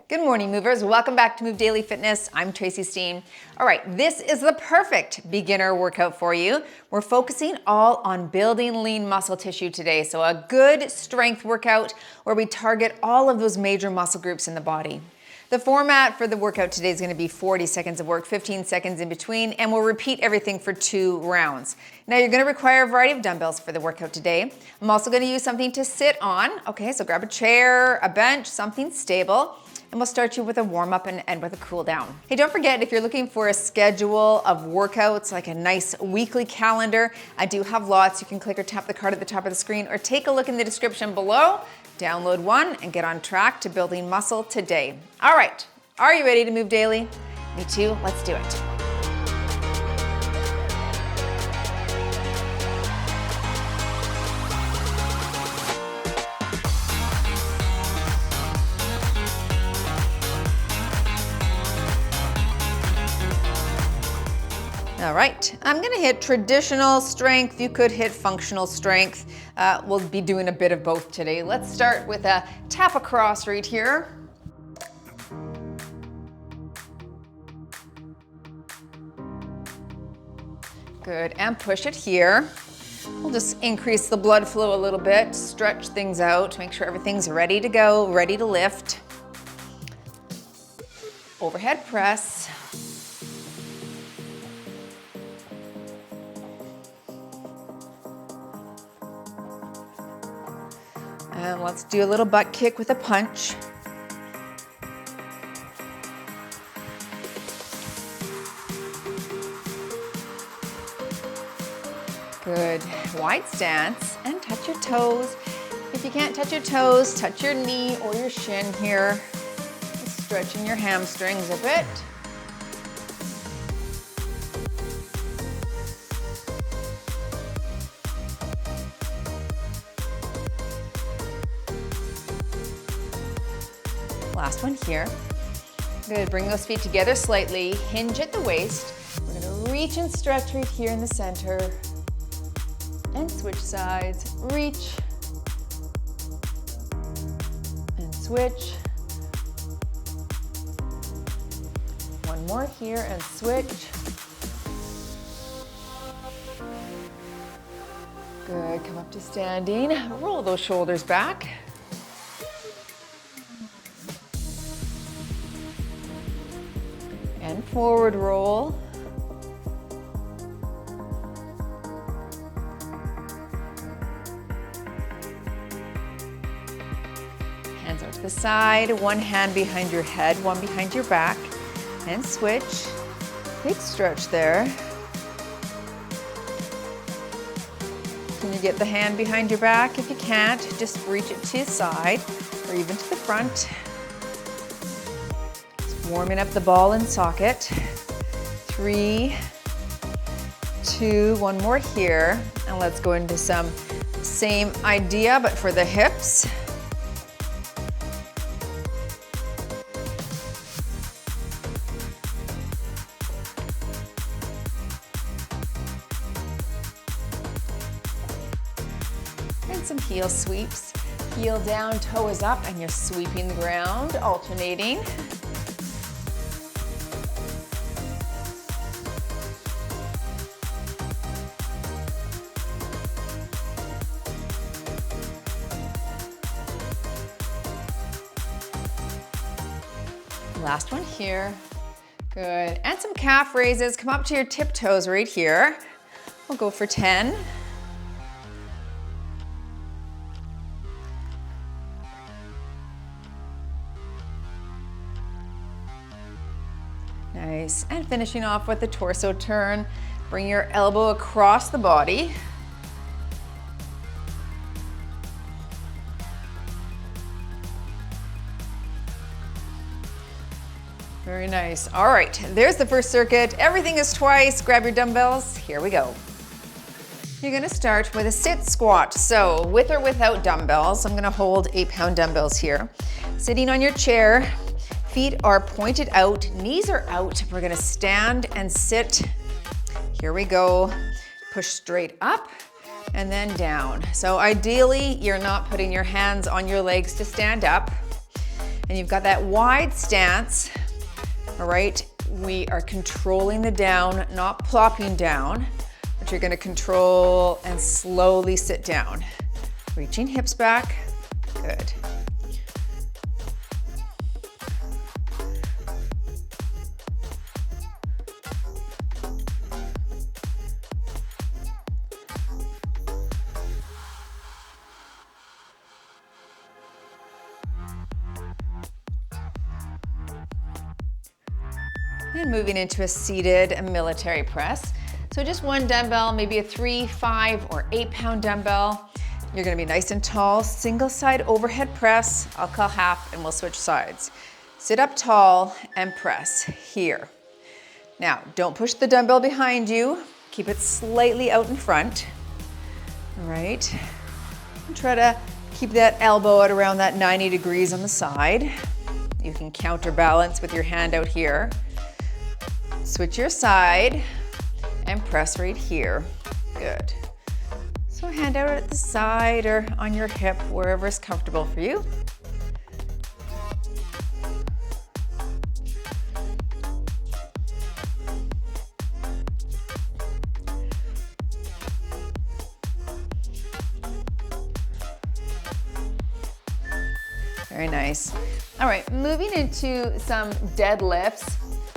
Good morning, movers. Welcome back to Move Daily Fitness. I'm Tracy Steen. All right, this is the perfect beginner workout for you. We're focusing all on building lean muscle tissue today. So a good strength workout where we target all of those major muscle groups in the body. The format for the workout today is going to be 40 seconds of work, 15 seconds in between, and we'll repeat everything for 2 rounds. Now you're going to require a variety of dumbbells for the workout today. I'm also going to use something to sit on. Okay, so grab a chair, a bench, something stable. And we'll start you with a warm up and end with a cool down. Hey, don't forget, if you're looking for a schedule of workouts, like a nice weekly calendar, I do have lots. You can click or tap the card at the top of the screen or take a look in the description below, download one and get on track to building muscle today. All right, are you ready to move daily? Me too, let's do it. All right, I'm gonna hit traditional strength. You could hit functional strength. We'll be doing a bit of both today. Let's start with a tap across right here. Good, and push it here. We'll just increase the blood flow a little bit, stretch things out, make sure everything's ready to go, ready to lift. Overhead press. And let's do a little butt kick with a punch. Good. Wide stance and touch your toes. If you can't touch your toes, touch your knee or your shin here. Just stretching your hamstrings a bit. Last one here. Good, bring those feet together slightly, hinge at the waist. We're gonna reach and stretch right here in the center. And switch sides, reach. And switch. One more here and switch. Good, come up to standing. Roll those shoulders back. And forward roll. Hands out to the side, one hand behind your head, one behind your back, and switch. Big stretch there. Can you get the hand behind your back? If you can't, just reach it to the side or even to the front. Warming up the ball and socket. 3, 2, one more here. And let's go into some same idea, but for the hips. And some heel sweeps. Heel down, toe is up, and you're sweeping the ground, alternating. Last one here. Good. And some calf raises. Come up to your tiptoes right here. We'll go for 10. Nice. And finishing off with the torso turn. Bring your elbow across the body. Very nice. All right, there's the first circuit. Everything is twice. Grab your dumbbells. Here we go. You're gonna start with a sit squat. So with or without dumbbells, I'm gonna hold 8-pound dumbbells here. Sitting on your chair, feet are pointed out, knees are out. We're gonna stand and sit. Here we go. Push straight up and then down. So ideally, you're not putting your hands on your legs to stand up. And you've got that wide stance, all right? We are controlling the down, not plopping down, but you're gonna control and slowly sit down. Reaching hips back, good. And moving into a seated military press. So just one dumbbell, maybe a 3, 5, or 8 pound dumbbell. You're gonna be nice and tall, single side overhead press. I'll call half and we'll switch sides. Sit up tall and press here. Now, don't push the dumbbell behind you. Keep it slightly out in front. All right. And try to keep that elbow at around that 90 degrees on the side. You can counterbalance with your hand out here. Switch your side and press right here. Good. So hand out at the side or on your hip, wherever is comfortable for you. Very nice. All right, moving into some deadlifts.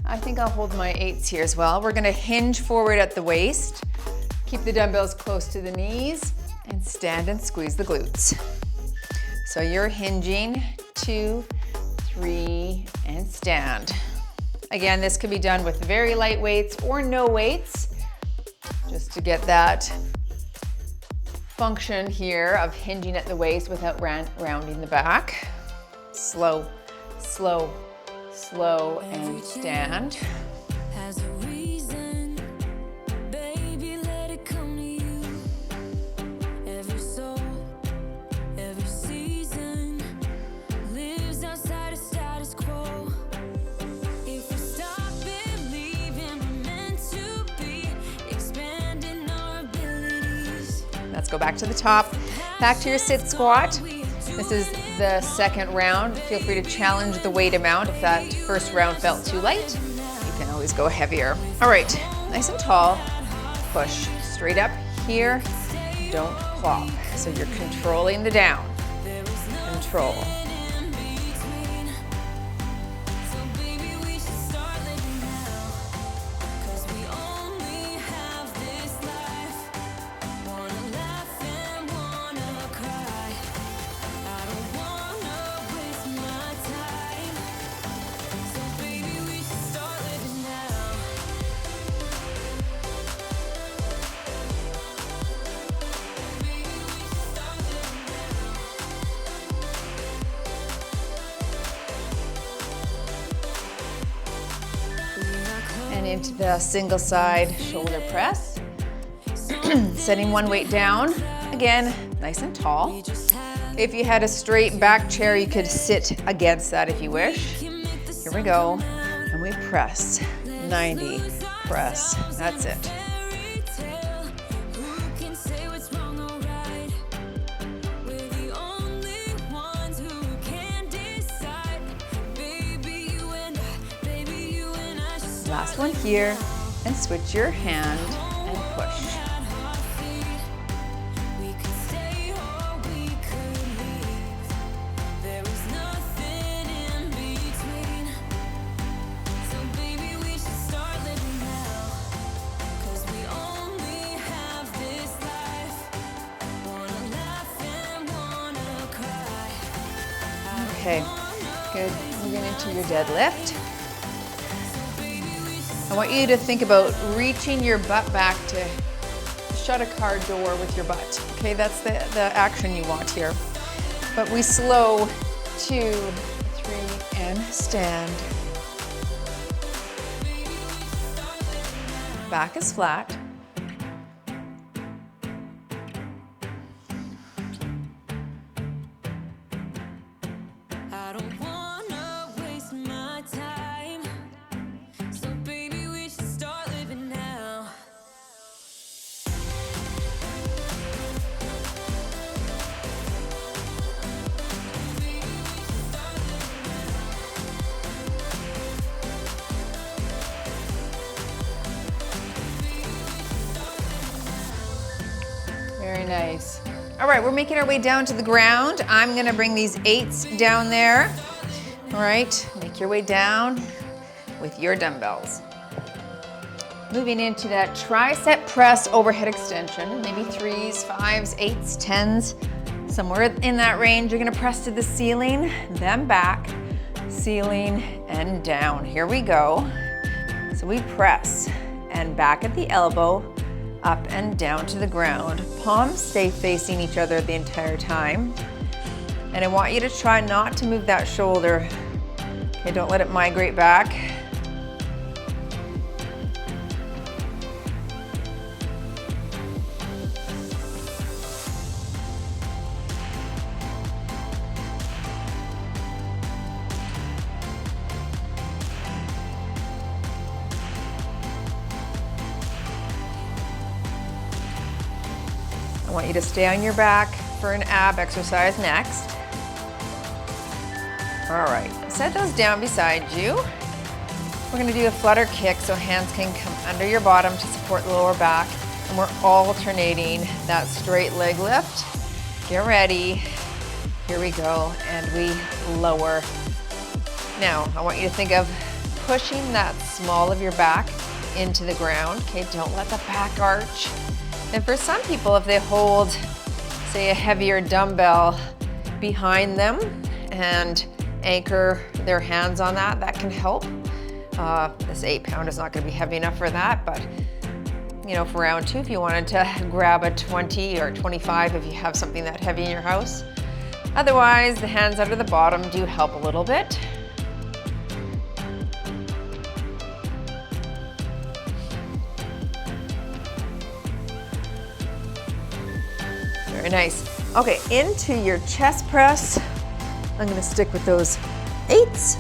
I think I'll hold my 8s here as well. We're gonna hinge forward at the waist, keep the dumbbells close to the knees, and stand and squeeze the glutes. So you're hinging, 2, 3, and stand. Again, this can be done with very light weights or no weights, just to get that function here of hinging at the waist without rounding the back. Slow, slow, slow, and stand. Let's go back to the top, back to your sit squat. This is the second round. Feel free to challenge the weight amount. If that first round felt too light, you can always go heavier. All right, nice and tall, push straight up here, don't plop. So you're controlling the down, control. And into the single side shoulder press. Setting one weight down. Again, nice and tall. If you had a straight back chair, you could sit against that if you wish. Here we go. And we press. 90. Press. That's it. Last one here, and switch your hand and push. Okay, good. Moving into your deadlift. I want you to think about reaching your butt back to shut a car door with your butt. Okay, that's the action you want here. But we slow, 2, 3, and stand. Back is flat. nice. All right, we're making our way down to the ground. I'm gonna bring these 8s down there. All right, make your way down with your dumbbells. Moving into that tricep press overhead extension, maybe 3s, 5s, 8s, 10s, somewhere in that range. You're gonna press to the ceiling, then back, ceiling, and down. Here we go. So we press and back at the elbow, up and down to the ground. Palms stay facing each other the entire time. And I want you to try not to move that shoulder. Okay, don't let it migrate back. I want you to stay on your back for an ab exercise next. All right, set those down beside you. We're gonna do a flutter kick so hands can come under your bottom to support the lower back. And we're alternating that straight leg lift. Get ready. Here we go, and we lower. Now, I want you to think of pushing that small of your back into the ground. Okay, don't let the back arch. And for some people, if they hold, say, a heavier dumbbell behind them and anchor their hands on that, that can help. This 8-pound is not gonna be heavy enough for that, but you know, for round 2, if you wanted to grab a 20 or 25 if you have something that heavy in your house. Otherwise, the hands under the bottom do help a little bit. Very nice. Okay, into your chest press. I'm gonna stick with those 8s.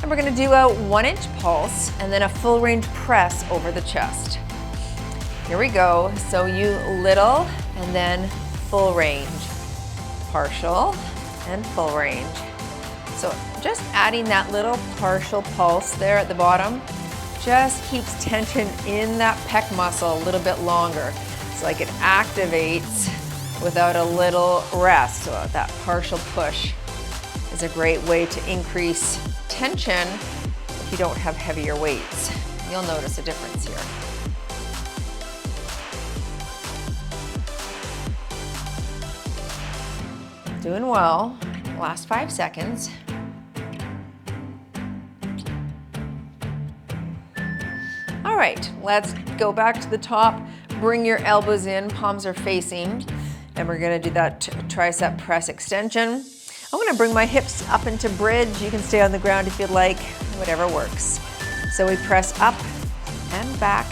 And we're gonna do a 1-inch pulse and then a full range press over the chest. Here we go. So you little and then full range. Partial and full range. So just adding that little partial pulse there at the bottom just keeps tension in that pec muscle a little bit longer. It's like it activates without a little rest. So that partial push is a great way to increase tension if you don't have heavier weights. You'll notice a difference here. Doing well. Last 5 seconds. All right, let's go back to the top. Bring your elbows in, palms are facing, and we're gonna do that tricep press extension. I'm gonna bring my hips up into bridge. You can stay on the ground if you'd like, whatever works. So we press up and back,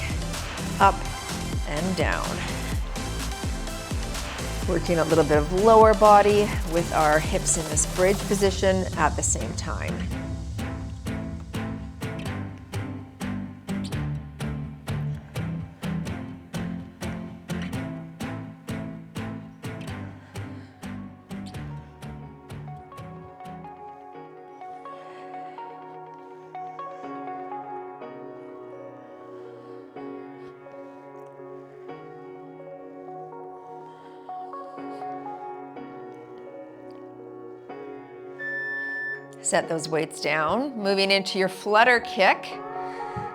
up and down. Working a little bit of lower body with our hips in this bridge position at the same time. Set those weights down, moving into your flutter kick.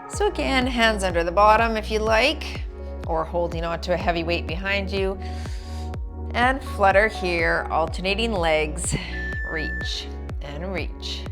So again, hands under the bottom if you like, or holding onto a heavy weight behind you. And flutter here, alternating legs, reach and reach.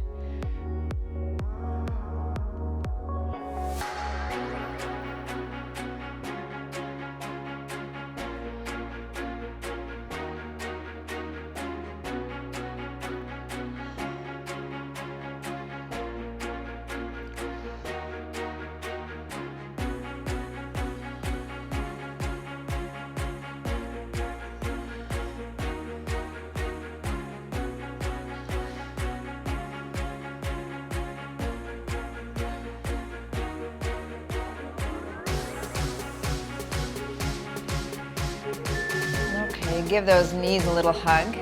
Give those knees a little hug.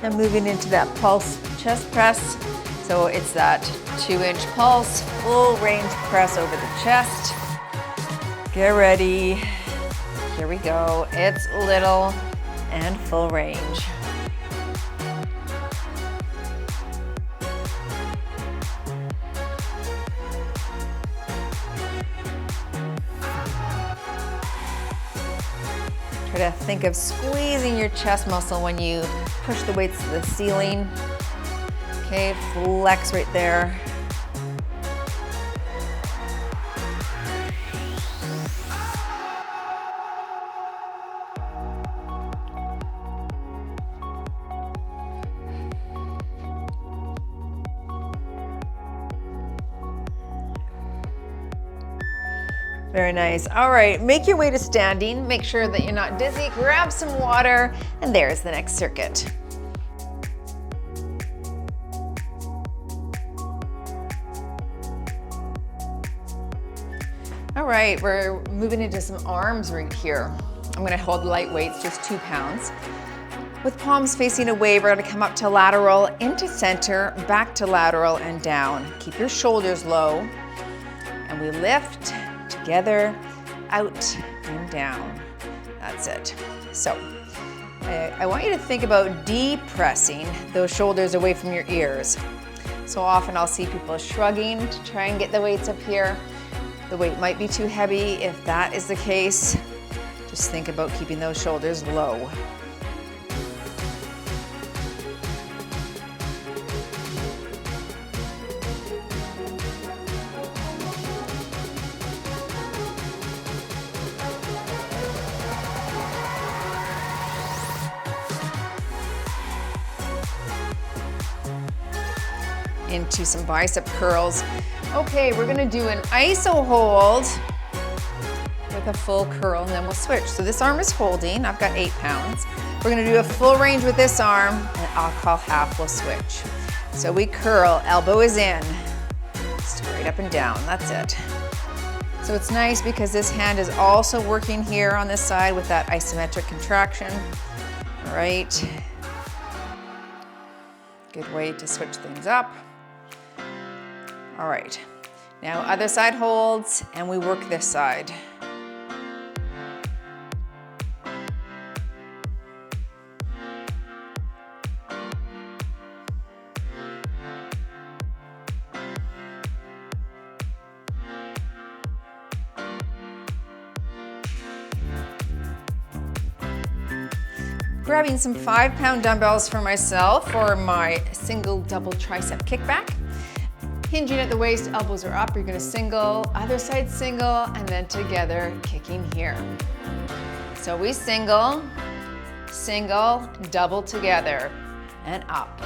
And moving into that pulse chest press. So it's that 2-inch pulse, full range press over the chest. Get ready. Here we go. It's little and full range. Try to think of squeezing your chest muscle when you push the weights to the ceiling. Okay, flex right there. Very nice. All right, make your way to standing. Make sure that you're not dizzy. Grab some water, and there's the next circuit. All right, we're moving into some arms right here. I'm gonna hold light weights, just 2 pounds. With palms facing away, we're gonna come up to lateral, into center, back to lateral, and down. Keep your shoulders low, and we lift together, out and down. That's it. So I want you to think about depressing those shoulders away from your ears. So often I'll see people shrugging to try and get the weights up here. The weight might be too heavy. If that is the case, just think about keeping those shoulders low. Into some bicep curls. Okay, we're gonna do an iso hold with a full curl, and then we'll switch. So this arm is holding, I've got 8 pounds. We're gonna do a full range with this arm, and I'll call half, we'll switch. So we curl, elbow is in, straight up and down, that's it. So it's nice because this hand is also working here on this side with that isometric contraction. All right. Good way to switch things up. All right, now other side holds, and we work this side. Grabbing some 5-pound dumbbells for myself for my single double tricep kickback. Hinging at the waist, elbows are up, you're gonna single, other side single, and then together, kicking here. So we single, single, double together, and up.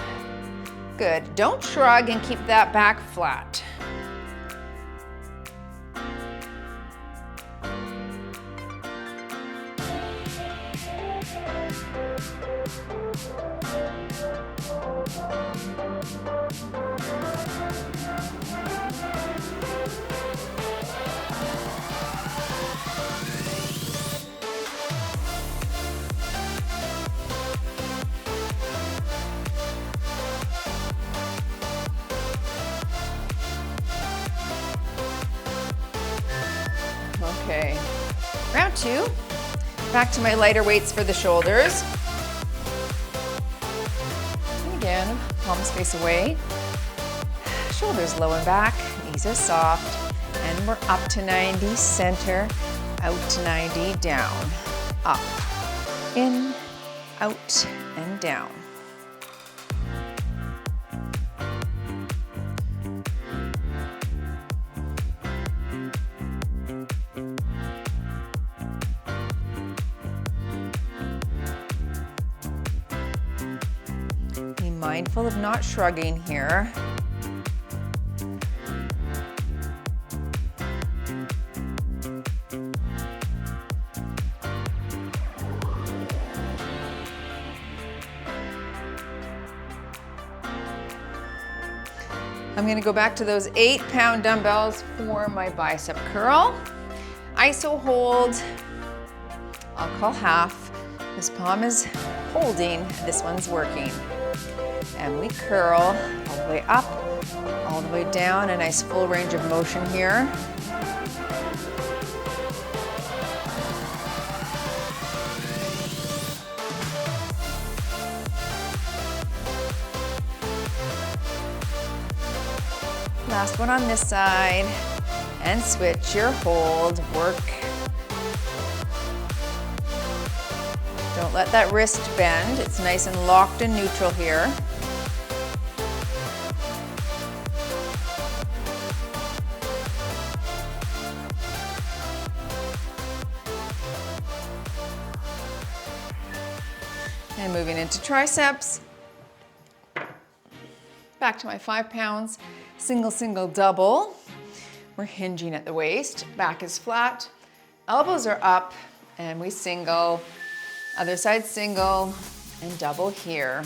Good, don't shrug and keep that back flat. Okay, round 2. Back to my lighter weights for the shoulders. And again, palms face away. Shoulders low and back, knees are soft. And we're up to 90, center, out to 90, down, up, in, out, and down. Mindful of not shrugging here. I'm going to go back to those 8-pound dumbbells for my bicep curl. Iso hold, I'll call half. This palm is holding, this one's working. And we curl all the way up, all the way down, a nice full range of motion here. Last one on this side. And switch your hold, work. Don't let that wrist bend. It's nice and locked and neutral here. And moving into triceps. Back to my 5 pounds, single, single, double. We're hinging at the waist, back is flat, elbows are up, and we single, other side single, and double here.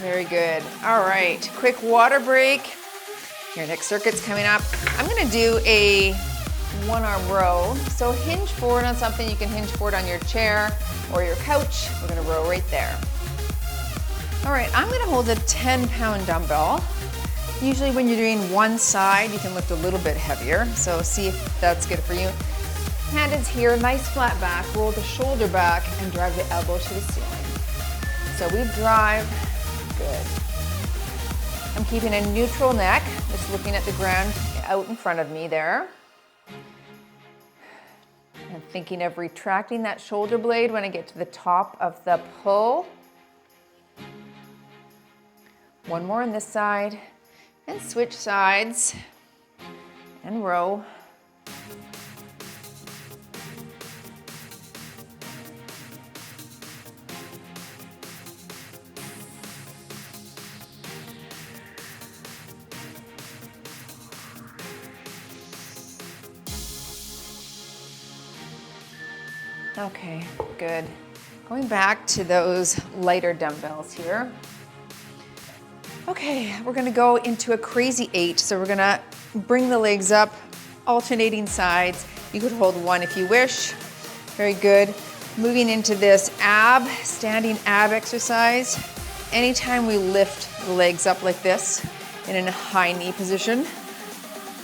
Very good. All right, quick water break. Your next circuit's coming up. I'm gonna do a 1-arm row. So hinge forward on something. You can hinge forward on your chair or your couch. We're gonna row right there. All right, I'm gonna hold a 10-pound dumbbell. Usually when you're doing one side, you can lift a little bit heavier. So see if that's good for you. Hand is here, nice flat back. Roll the shoulder back and drive the elbow to the ceiling. So we drive. Good. I'm keeping a neutral neck, just looking at the ground out in front of me there. And thinking of retracting that shoulder blade when I get to the top of the pull. One more on this side, and switch sides, and row. Okay, good. Going back to those lighter dumbbells here. Okay, we're gonna go into a crazy 8. So we're gonna bring the legs up, alternating sides. You could hold one if you wish. Very good. Moving into this standing ab exercise. Anytime we lift the legs up like this in a high knee position,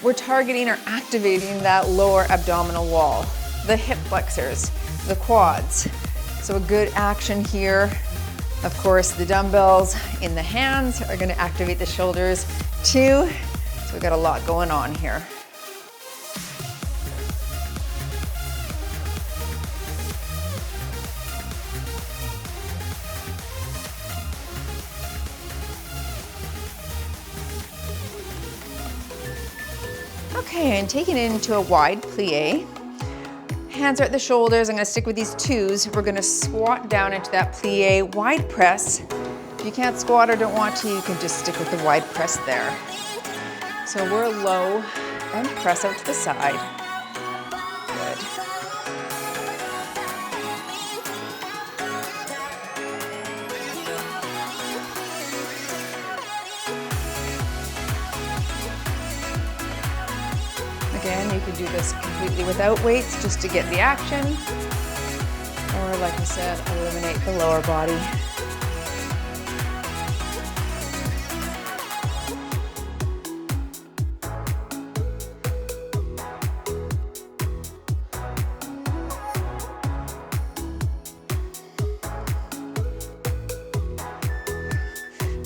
we're targeting or activating that lower abdominal wall, the hip flexors, the quads. So a good action here. Of course, the dumbbells in the hands are gonna activate the shoulders too. So we've got a lot going on here. Okay, and taking it into a wide plie. Hands are at the shoulders. I'm gonna stick with these 2s. We're gonna squat down into that plie, wide press. If you can't squat or don't want to, you can just stick with the wide press there. So we're low and press out to the side. Good. Again, you can do this completely without weights just to get the action. Or like I said, eliminate the lower body.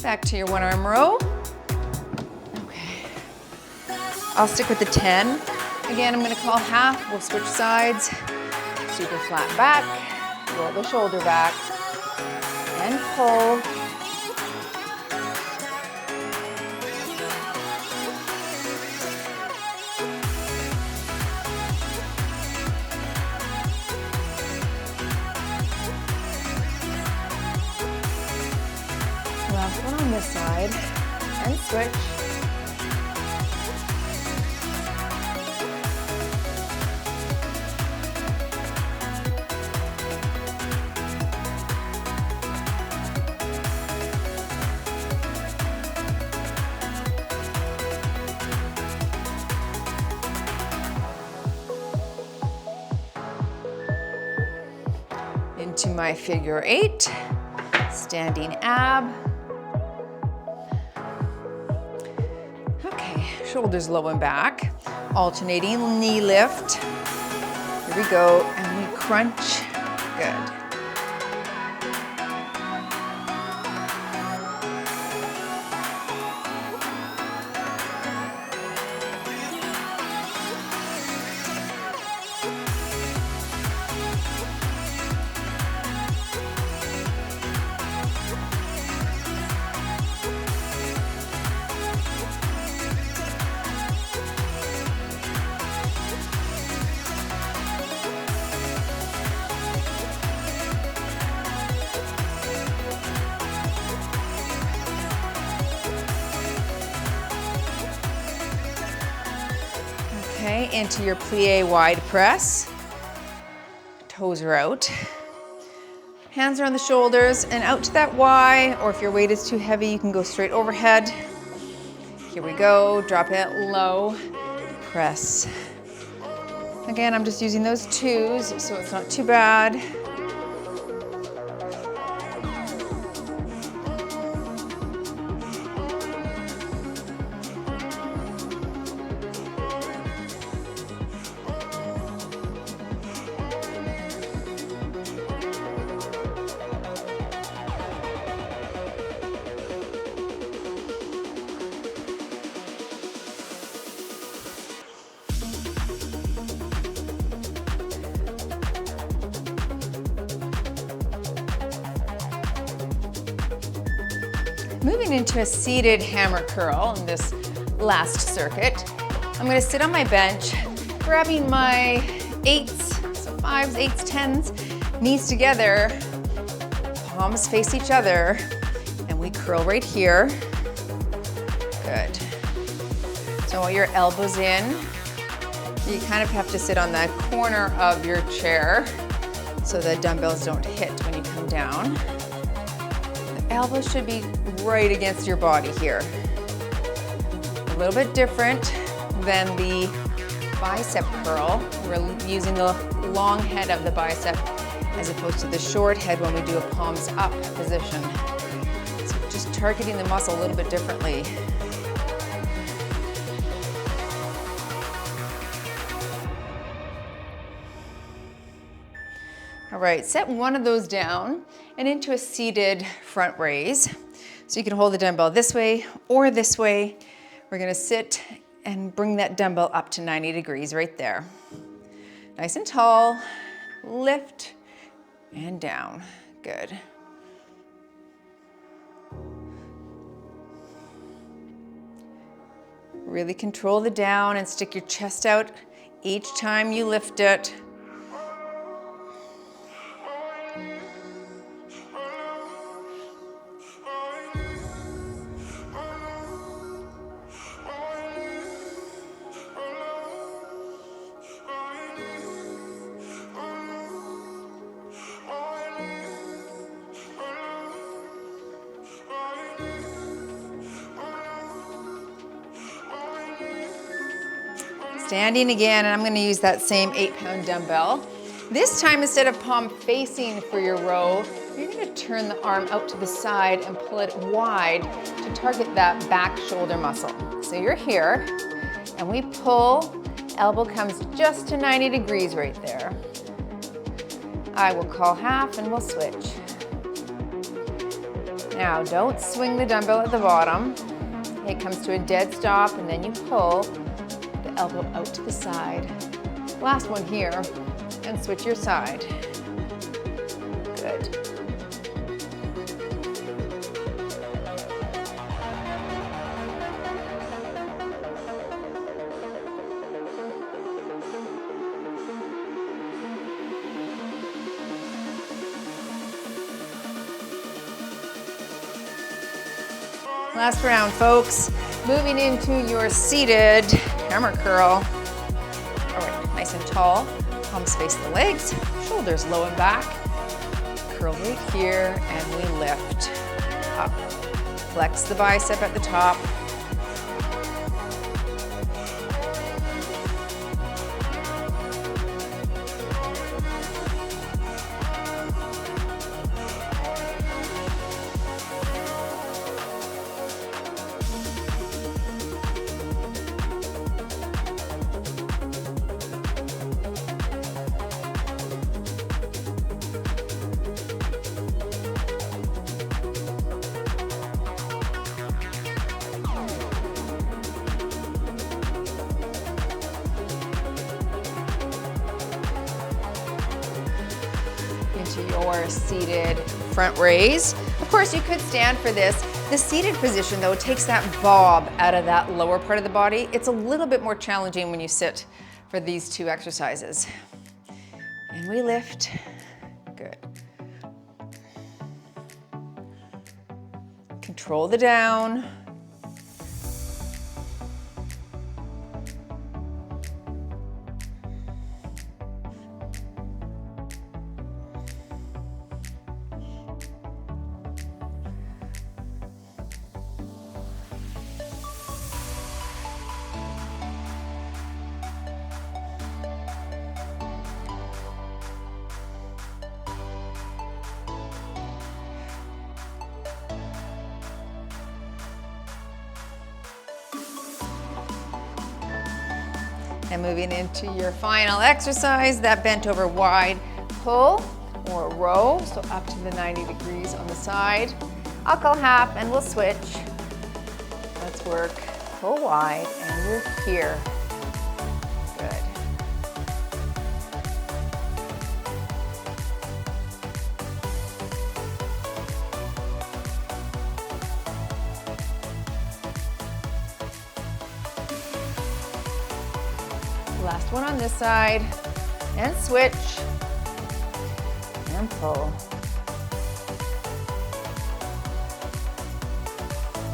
Back to your 1-arm row. I'll stick with the 10. Again, I'm gonna call half. We'll switch sides. Super flat back. Roll the shoulder back. And pull. Last one on this side. And switch. into my figure 8, standing ab. Okay, shoulders low and back, alternating knee lift. Here we go, and we crunch, good. Okay, into your plie wide press. Toes are out. Hands are on the shoulders and out to that Y, or if your weight is too heavy, you can go straight overhead. Here we go, drop it low, press. Again, I'm just using those 2s, so it's not too bad. Moving into a seated hammer curl in this last circuit. I'm gonna sit on my bench, grabbing my 8s, so 5s, 8s, 10s, knees together, palms face each other, and we curl right here. Good. So I want your elbows in. You kind of have to sit on the corner of your chair so the dumbbells don't hit when you come down. The elbows should be right against your body here. A little bit different than the bicep curl. We're using the long head of the bicep as opposed to the short head when we do a palms up position. So just targeting the muscle a little bit differently. All right, set one of those down and into a seated front raise. So you can hold the dumbbell this way or this way. We're gonna sit and bring that dumbbell up to 90 degrees right there. Nice and tall, lift and down, good. Really control the down and stick your chest out each time you lift it. Standing again, and I'm gonna use that same 8-pound dumbbell. This time, instead of palm facing for your row, you're gonna turn the arm out to the side and pull it wide to target that back shoulder muscle. So you're here, and we pull, elbow comes just to 90 degrees right there. I will call half and we'll switch. Now, don't swing the dumbbell at the bottom. It comes to a dead stop, and then you pull the elbow out to the side. Last one here, and switch your side. Good. Last round, folks. Moving into your seated hammer curl. All right, nice and tall. Palms face the legs, shoulders low and back. Curl right here, and we lift up. Flex the bicep at the top. your seated front raise. Of course, you could stand for this. The seated position, though, takes that bob out of that lower part of the body. It's a little bit more challenging when you sit for these two exercises. And we lift. Good. Control the down. And moving into your final exercise, that bent over wide pull or row, so up to the 90 degrees on the side. I'll call half and we'll switch. Let's work, pull wide, and we're here. Good. Last one on this side, and switch, and pull.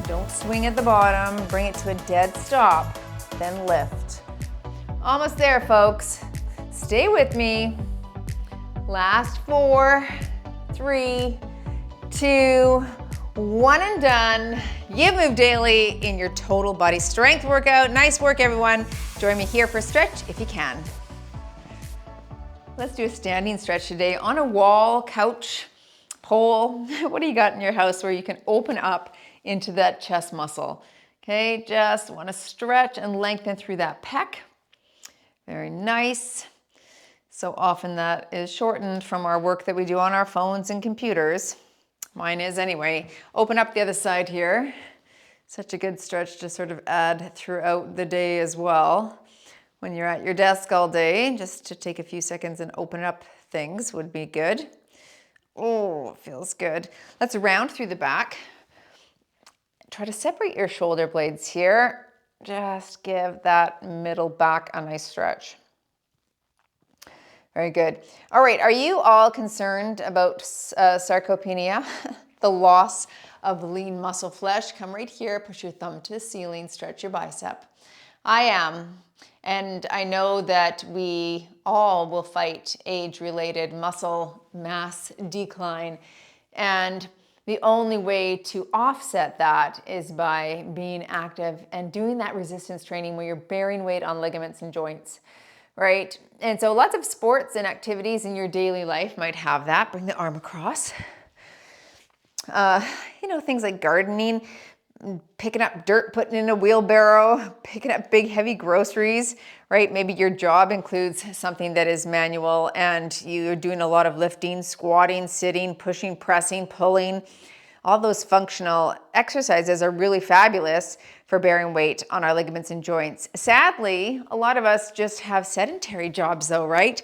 Don't swing at the bottom, bring it to a dead stop, then lift. Almost there, folks. Stay with me. Last 4, 3, 2, 1 and done. You move daily in your total body strength workout. Nice work, everyone. Join me here for a stretch if you can. Let's do a standing stretch today on a wall, couch, pole. What do you got in your house where you can open up into that chest muscle? Okay, just want to stretch and lengthen through that pec. Very nice. So often that is shortened from our work that we do on our phones and computers. Mine is anyway. Open up the other side here. Such a good stretch to sort of add throughout the day as well. When you're at your desk all day, just to take a few seconds and open up things would be good. Oh, it feels good. Let's round through the back. Try to separate your shoulder blades here. Just give that middle back a nice stretch. Very good. All right, are you all concerned about sarcopenia, the loss of lean muscle flesh? Come right here, push your thumb to the ceiling, stretch your bicep. I am, and I know that we all will fight age-related muscle mass decline, and the only way to offset that is by being active and doing that resistance training where you're bearing weight on ligaments and joints, right? And so lots of sports and activities in your daily life might have that. Bring the arm across. Things like gardening, picking up dirt, putting in a wheelbarrow, picking up big, heavy groceries, right? Maybe your job includes something that is manual and you're doing a lot of lifting, squatting, sitting, pushing, pressing, pulling. All those functional exercises are really fabulous for bearing weight on our ligaments and joints. Sadly, a lot of us just have sedentary jobs though, right?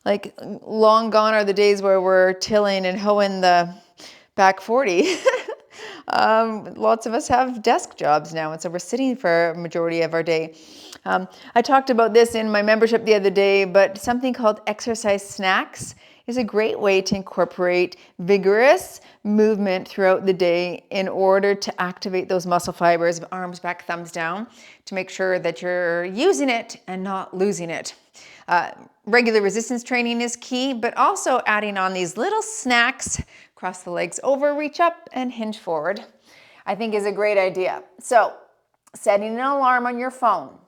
Like long gone are the days where we're tilling and hoeing the back 40. Lots of us have desk jobs now, and so we're sitting for a majority of our day. I talked about this in my membership the other day, but something called exercise snacks is a great way to incorporate vigorous movement throughout the day in order to activate those muscle fibers, arms back, thumbs down, to make sure that you're using it and not losing it. Regular resistance training is key, but also adding on these little snacks, cross the legs over, reach up, and hinge forward, I think is a great idea. So setting an alarm on your phone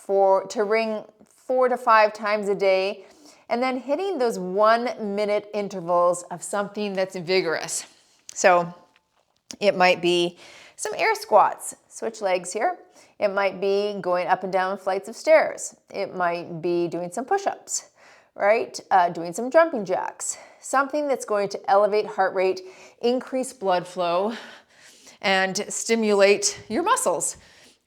to ring 4 to 5 times a day, and then hitting those 1-minute intervals of something that's vigorous. So it might be some air squats, switch legs here. It might be going up and down flights of stairs. It might be doing some push-ups, right? Doing some jumping jacks. Something that's going to elevate heart rate, increase blood flow, and stimulate your muscles.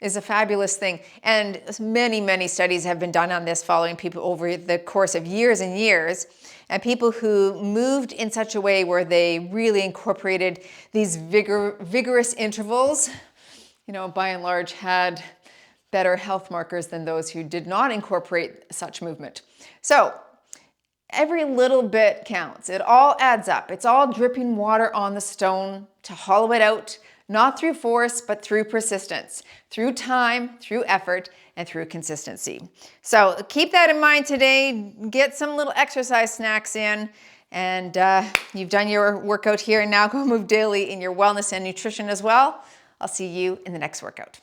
is a fabulous thing. And many, many studies have been done on this following people over the course of years and years. And people who moved in such a way where they really incorporated these vigorous intervals, by and large had better health markers than those who did not incorporate such movement. So every little bit counts. It all adds up. It's all dripping water on the stone to hollow it out, not through force, but through persistence, through time, through effort, and through consistency. So keep that in mind today. Get some little exercise snacks in, and you've done your workout here, and now go move daily in your wellness and nutrition as well. I'll see you in the next workout.